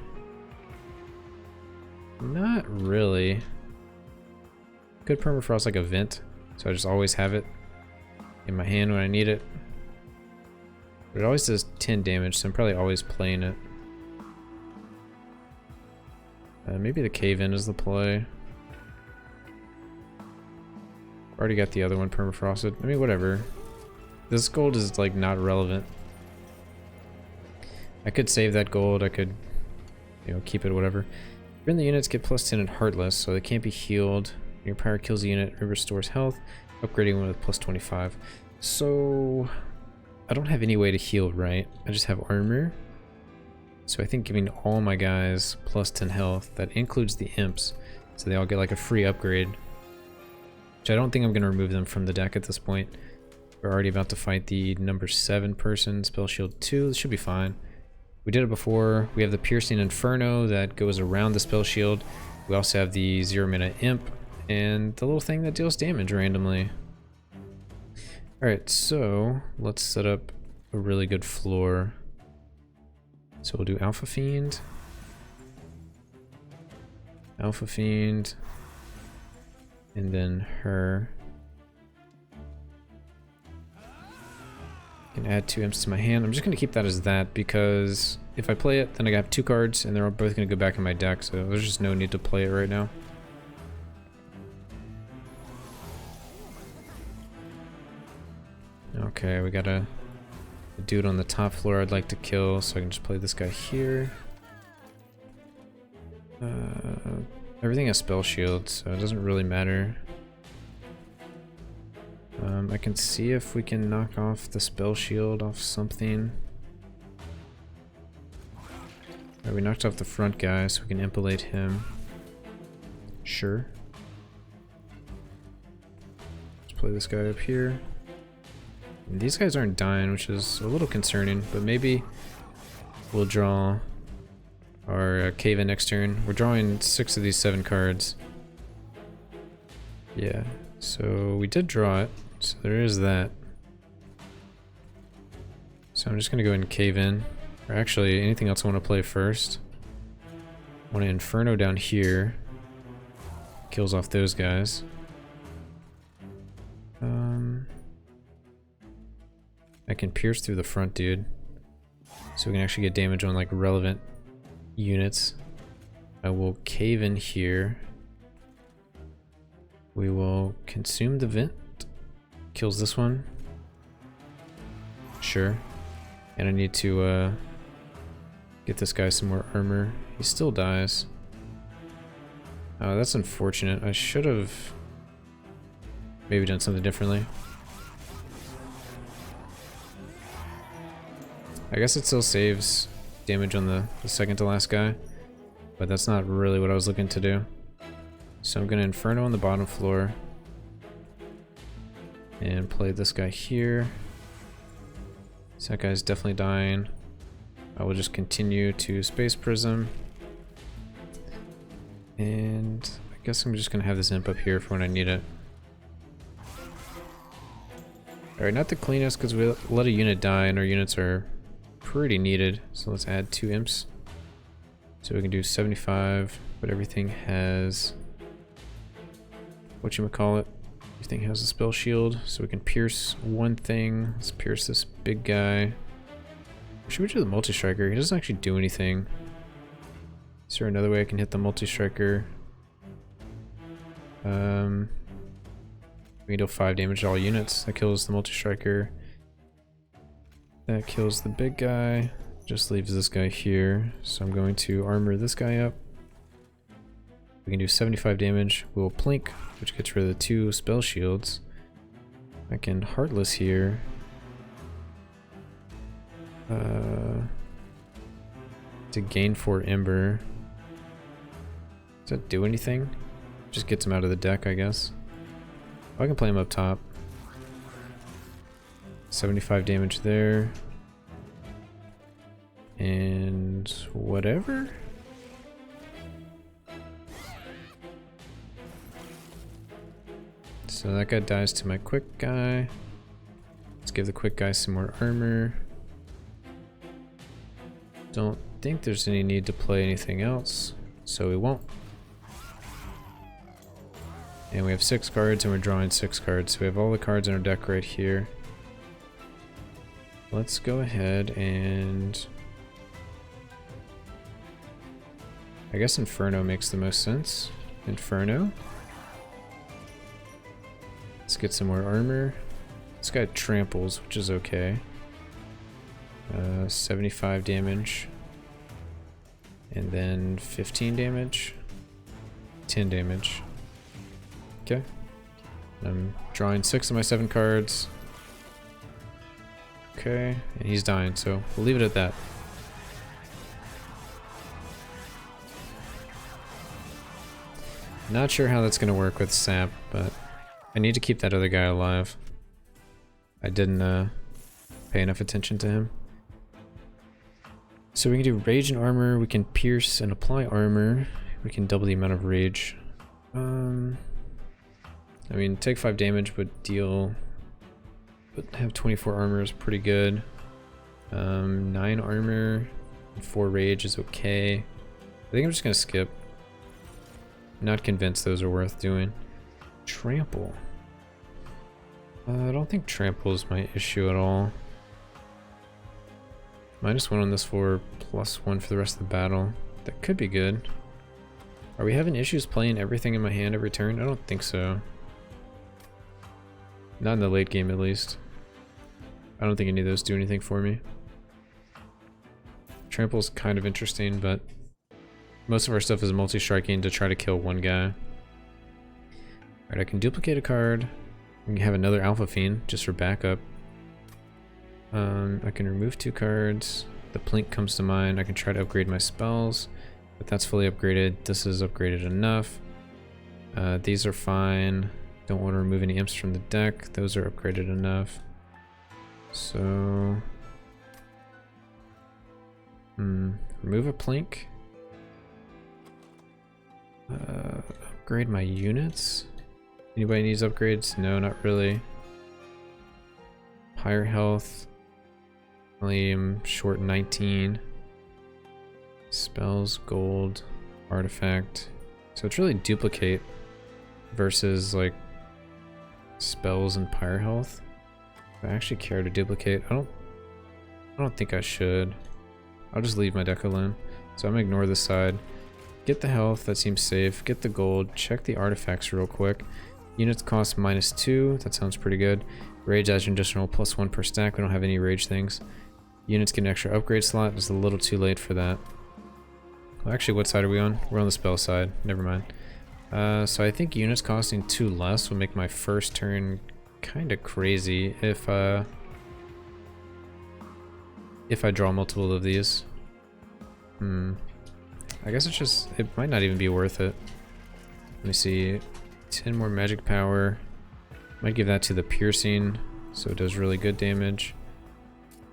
Speaker 1: Not really. Could permafrost like a Vent, so I just always have it in my hand when I need it. But it always does 10 damage, so I'm probably always playing it. Maybe the Cave-In is the play. Already got the other one permafrosted. I mean, whatever. This gold is like not relevant. I could save that gold. I could, you know, keep it, whatever. Burn the units get +10 and Heartless, so they can't be healed. Your pyre kills the unit, it restores health, upgrading one with +25. So I don't have any way to heal, right? I just have armor. So I think giving all my guys +10 health, that includes the imps, so they all get like a free upgrade. Which I don't think I'm going to remove them from the deck at this point. We're already about to fight the number 7 person, Spell Shield 2, this should be fine. We did it before. We have the Piercing Inferno that goes around the Spell Shield. We also have the 0 mana Imp and the little thing that deals damage randomly. Alright, so let's set up a really good floor. So we'll do Alpha Fiend. Alpha Fiend. And then her. I can add 2 imps to my hand. I'm just going to keep that as that because if I play it, then I have 2 cards and they're both going to go back in my deck, so there's just no need to play it right now. Okay, we got a dude on the top floor I'd like to kill, so I can just play this guy here. Everything has spell shields, so it doesn't really matter. I can see if we can knock off the spell shield off something. Alright, we knocked off the front guy, so we can impalate him. Sure. Let's play this guy up here. And these guys aren't dying, which is a little concerning, but maybe we'll draw our Cave-In next turn. We're drawing 6 of these 7 cards. Yeah, so we did draw it, so there is that. So I'm just gonna go ahead and Cave-In. Or actually, anything else I want to play first? I want an Inferno down here. Kills off those guys. I can pierce through the front dude. So we can actually get damage on like relevant units. I will cave in here. We will consume the vent. Kills this one. Sure. And I need to get this guy some more armor. He still dies. Oh, that's unfortunate. I should have maybe done something differently. I guess it still saves damage on the second to last guy, but that's not really what I was looking to do. So I'm gonna Inferno on the bottom floor and play this guy here. So that guy's definitely dying. I will just continue to Space Prism. And I guess I'm just gonna have this imp up here for when I need it. Alright, not the cleanest because we let a unit die and our units are pretty needed. So let's add 2 imps. So we can do 75, but everything has whatchamacallit. Everything has a spell shield, so we can pierce one thing. Let's pierce this big guy. Should we do the multi-striker? He doesn't actually do anything. Is there another way I can hit the multi-striker? We can deal 5 damage to all units. That kills the multi-striker. That kills the big guy. Just leaves this guy here. So I'm going to armor this guy up. We can do 75 damage. We'll plink, which gets rid of the 2 spell shields. I can Heartless here. To gain 4 Ember. Does that do anything? Just gets him out of the deck, I guess. Oh, I can play him up top. 75 damage there. And whatever. So that guy dies to my quick guy. Let's give the quick guy some more armor. Don't think there's any need to play anything else, so we won't. And we have 6 cards and we're drawing 6 cards, so we have all the cards in our deck right here. Let's go ahead and I guess Inferno makes the most sense. Inferno. Let's get some more armor. This guy tramples, which is okay. 75 damage. And then 15 damage. 10 damage. Okay. I'm drawing 6 of my 7 cards. Okay, and he's dying, so we'll leave it at that. Not sure how that's gonna work with sap, but I need to keep that other guy alive. I didn't pay enough attention to him. So we can do rage and armor, we can pierce and apply armor. We can double the amount of rage. I mean, take 5 damage but have 24 armor is pretty good. 9 armor and 4 rage is okay. I think I'm just gonna skip. Not convinced those are worth doing. Trample. I don't think trample is my issue at all. -1 on this for +1 for the rest of the battle. That could be good. Are we having issues playing everything in my hand every turn? I don't think so. Not in the late game, at least. I don't think any of those do anything for me. Trample's kind of interesting, but most of our stuff is multi-striking to try to kill one guy. Alright, I can duplicate a card. I can have another Alpha Fiend, just for backup. I can remove 2 cards. The Plink comes to mind. I can try to upgrade my spells, but that's fully upgraded. This is upgraded enough. These are fine. Don't want to remove any imps from the deck. Those are upgraded enough. So... remove a Plink. Upgrade my units. Anybody needs upgrades? No, not really. Higher health. Only am short 19. Spells, gold, artifact. So it's really duplicate versus like spells and pyre health. If I actually care to duplicate, I don't think I should. I'll just leave my deck alone. So So I'm gonna ignore this side. Get the health, that seems safe. Get the gold, check the artifacts real quick. Units cost -2, that sounds pretty good. Rage adds an additional +1 per stack, we don't have any rage things. Units get an extra upgrade slot, it's a little too late for that. Well, actually, what side are we on? We're on the spell side, never mind. So I think units costing 2 less will make my first turn kinda crazy if I draw multiple of these. I guess it might not even be worth it. Let me see, 10 more magic power. Might give that to the piercing, so it does really good damage.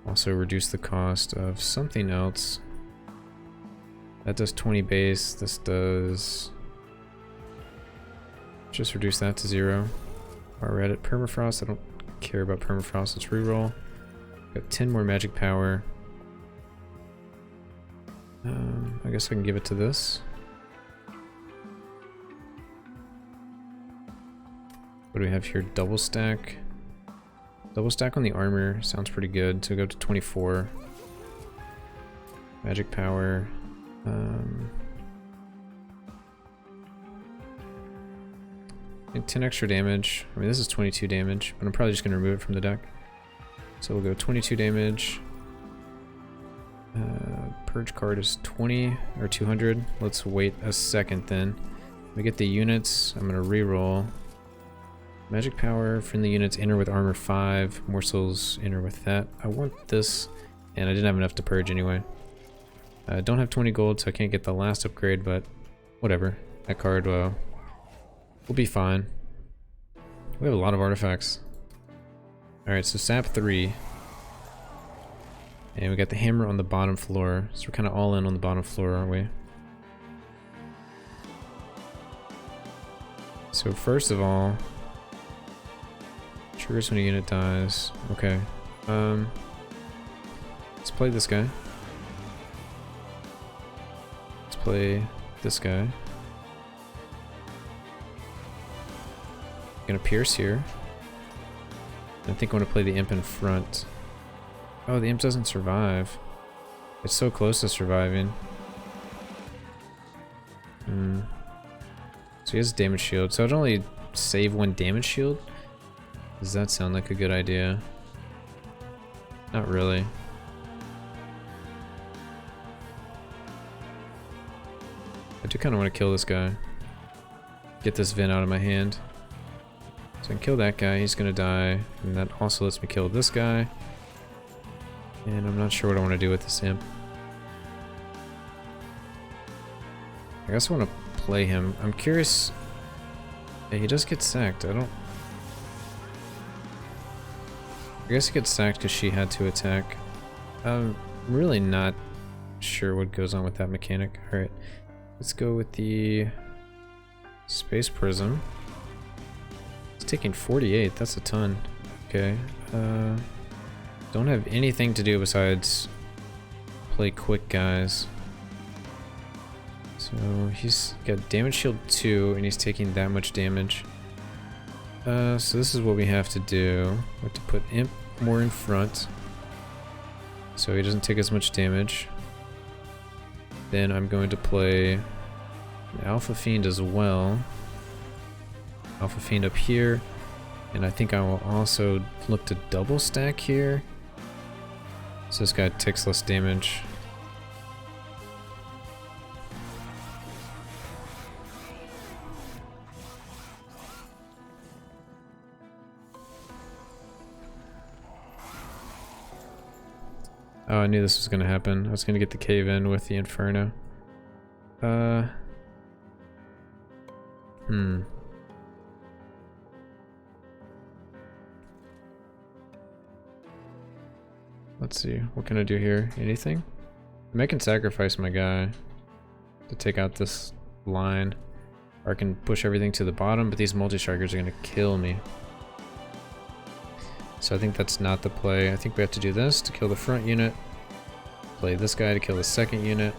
Speaker 1: Also reduce the cost of something else. That does 20 base, this does... Just reduce that to 0. While we're at it, permafrost, I don't care about permafrost, let's reroll. Got 10 more magic power. I guess I can give it to this. What do we have here? Double stack. Double stack on the armor sounds pretty good. So go to 24. Magic power. I think 10 extra damage. I mean, this is 22 damage, but I'm probably just going to remove it from the deck. So we'll go 22 damage. Purge card is 20 or 200. Let's wait a second then. We get the units. I'm going to reroll. Magic power, friendly units enter with armor 5. Morsels enter with that. I want this, and I didn't have enough to purge anyway. I don't have 20 gold, so I can't get the last upgrade, but whatever. That card will be fine. We have a lot of artifacts. Alright, so sap 3. And we got the hammer on the bottom floor. So we're kind of all in on the bottom floor, aren't we? So first of all, triggers when a unit dies. Okay. Let's play this guy. Let's play this guy. Gonna pierce here. I think I want to play the imp in front. Oh, the imp doesn't survive. It's so close to surviving. So he has damage shield. So I'd only save 1 damage shield? Does that sound like a good idea? Not really. I do kind of want to kill this guy. Get this Vin out of my hand. So I can kill that guy, he's gonna die. And that also lets me kill this guy. And I'm not sure what I want to do with this imp. I guess I want to play him. I'm curious. Yeah, he does get sacked. I guess he gets sacked because she had to attack. I'm really not sure what goes on with that mechanic. Alright, let's go with the Space Prism. It's taking 48, that's a ton. Okay, don't have anything to do besides play quick guys. So he's got damage shield 2 and he's taking that much damage. So this is what we have to do. We have to put Imp more in front so he doesn't take as much damage. Then I'm going to play an Alpha Fiend as well. Alpha Fiend up here. And I think I will also look to double stack here. So this guy takes less damage. Oh, I knew this was gonna happen. I was gonna get the cave in with the inferno. Let's see, what can I do here? Anything? I can sacrifice my guy to take out this line. Or I can push everything to the bottom, but these multi-strikers are gonna kill me. So I think that's not the play. I think we have to do this to kill the front unit. Play this guy to kill the second unit.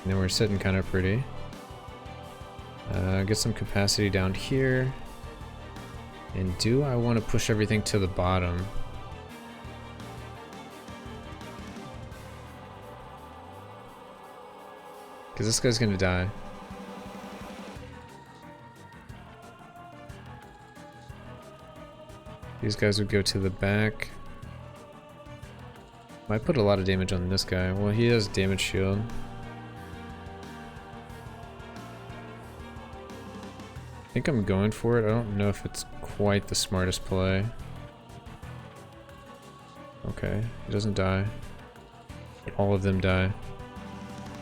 Speaker 1: And then we're sitting kind of pretty. Get some capacity down here. And do I want to push everything to the bottom? Because this guy's gonna die. These guys would go to the back. Might put a lot of damage on this guy. Well, he has damage shield. I think I'm going for it. I don't know if it's quite the smartest play. Okay, he doesn't die. All of them die.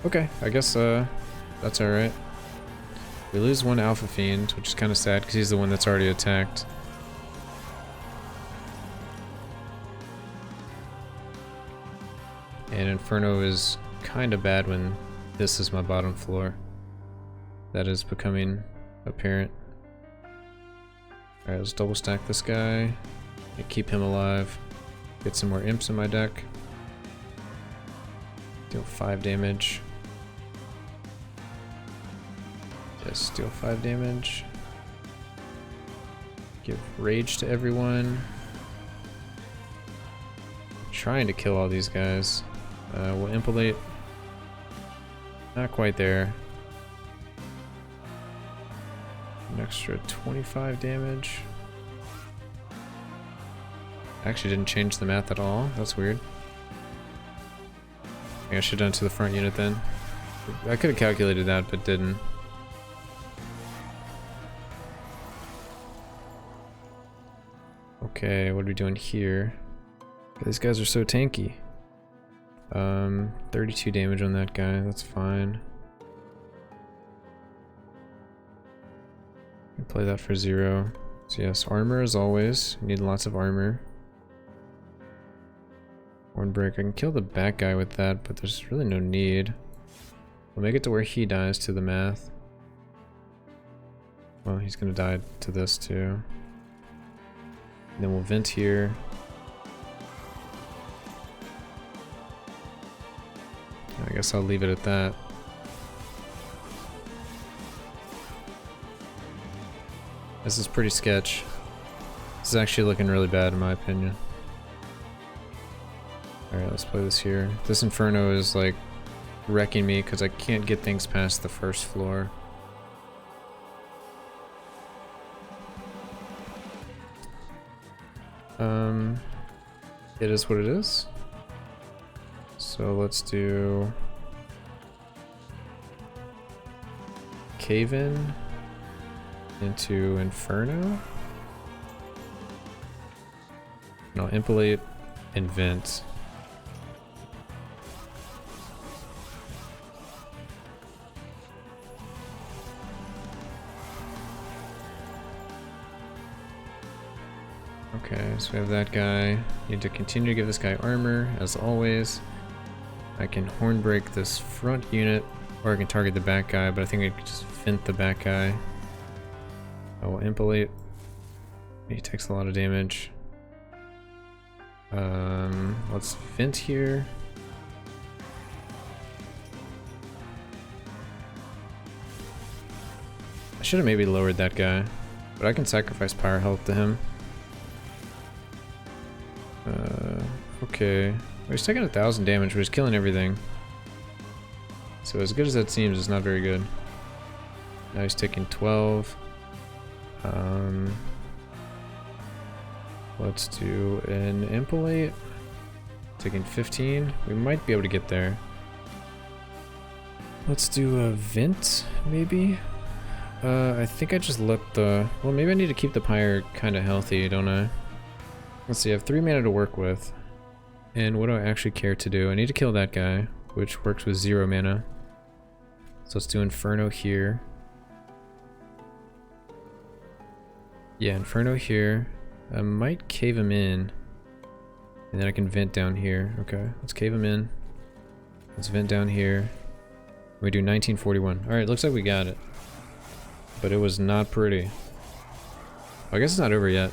Speaker 1: Okay, I guess that's alright. We lose one Alpha Fiend, which is kind of sad because he's the one that's already attacked. And Inferno is kind of bad when this is my bottom floor. That is becoming apparent. Alright, let's double stack this guy and keep him alive. Get some more imps in my deck. Deal 5 damage. Just deal 5 damage. Give rage to everyone. Trying to kill all these guys. We'll impalate. Not quite there. An extra 25 damage. Actually didn't change the math at all. That's weird. I should have done it to the front unit then. I could have calculated that, but didn't. Okay, what are we doing here? These guys are so tanky. 32 damage on that guy, that's fine. Play that for 0. So yes, armor as always. We need lots of armor. Hornbreak. I can kill the back guy with that, but there's really no need. We'll make it to where he dies to the math. Well, he's gonna die to this too. And then we'll vent here. I guess I'll leave it at that. This is pretty sketch. This is actually looking really bad in my opinion. Alright, let's play this here. This Inferno is like wrecking me because I can't get things past the first floor. It is what it is. So let's do Cave In into Inferno. And I'll impalate and vent. Okay, so we have that guy. Need to continue to give this guy armor, as always. I can hornbreak this front unit, or I can target the back guy, but I think I could just vent the back guy. I will impalate. He takes a lot of damage. Let's vent here. I should have maybe lowered that guy, but I can sacrifice pyre health to him. Okay. Well, he's taking 1,000 damage, but he's killing everything. So as good as that seems, it's not very good. Now he's taking 12. Let's do an impalate. Taking 15. We might be able to get there. Let's do a vent, maybe? I think I just let the... Well, maybe I need to keep the pyre kind of healthy, don't I? Let's see, I have 3 mana to work with. And what do I actually care to do? I need to kill that guy, which works with 0 mana. So let's do Inferno here. Yeah, Inferno here. I might cave him in. And then I can vent down here. Okay, let's cave him in. Let's vent down here. We do 1941. Alright, looks like we got it. But it was not pretty. I guess it's not over yet.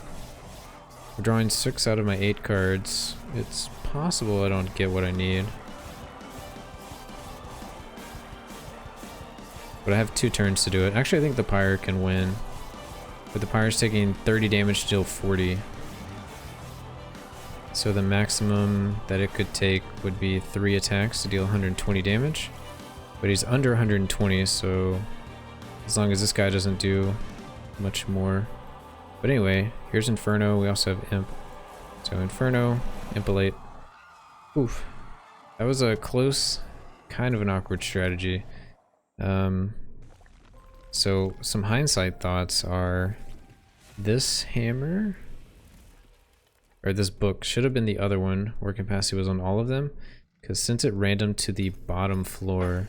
Speaker 1: We're drawing 6 out of my 8 cards. It's possible I don't get what I need. But I have 2 turns to do it. Actually, I think the pyre can win. But the pyre's taking 30 damage to deal 40. So the maximum that it could take would be 3 attacks to deal 120 damage. but he's under 120, so as long as this guy doesn't do much more. But anyway, here's Inferno. We also have Imp. So Inferno, Impalate. Oof. That was a close, kind of an awkward strategy. So some hindsight thoughts are this hammer, or this book, should have been the other one where capacity was on all of them, because since it random to the bottom floor,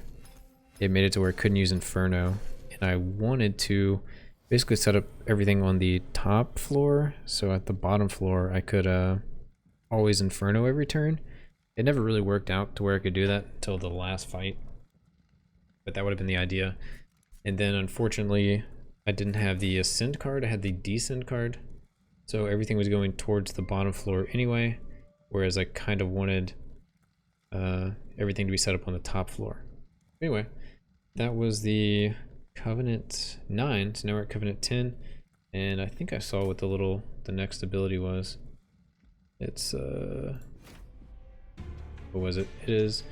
Speaker 1: it made it to where it couldn't use Inferno, and I wanted to basically set up everything on the top floor, so at the bottom floor I could always Inferno every turn. It never really worked out to where I could do that until the last fight, but that would have been the idea. And then unfortunately I didn't have the Ascend card, I had the Descend card, so everything was going towards the bottom floor anyway, whereas I kind of wanted everything to be set up on the top floor. Anyway, that was the Covenant 9, so now we're at Covenant 10, and I think I saw what the next ability was. It's what was it? It is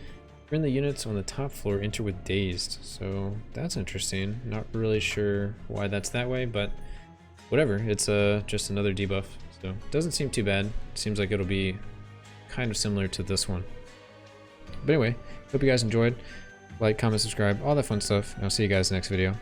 Speaker 1: friendly units on the top floor enter with dazed, so that's interesting. Not really sure why that's that way, but whatever. It's just another debuff, so it doesn't seem too bad. Seems like it'll be kind of similar to this one. But anyway, hope you guys enjoyed. Like, comment, subscribe, all that fun stuff, and I'll see you guys next video.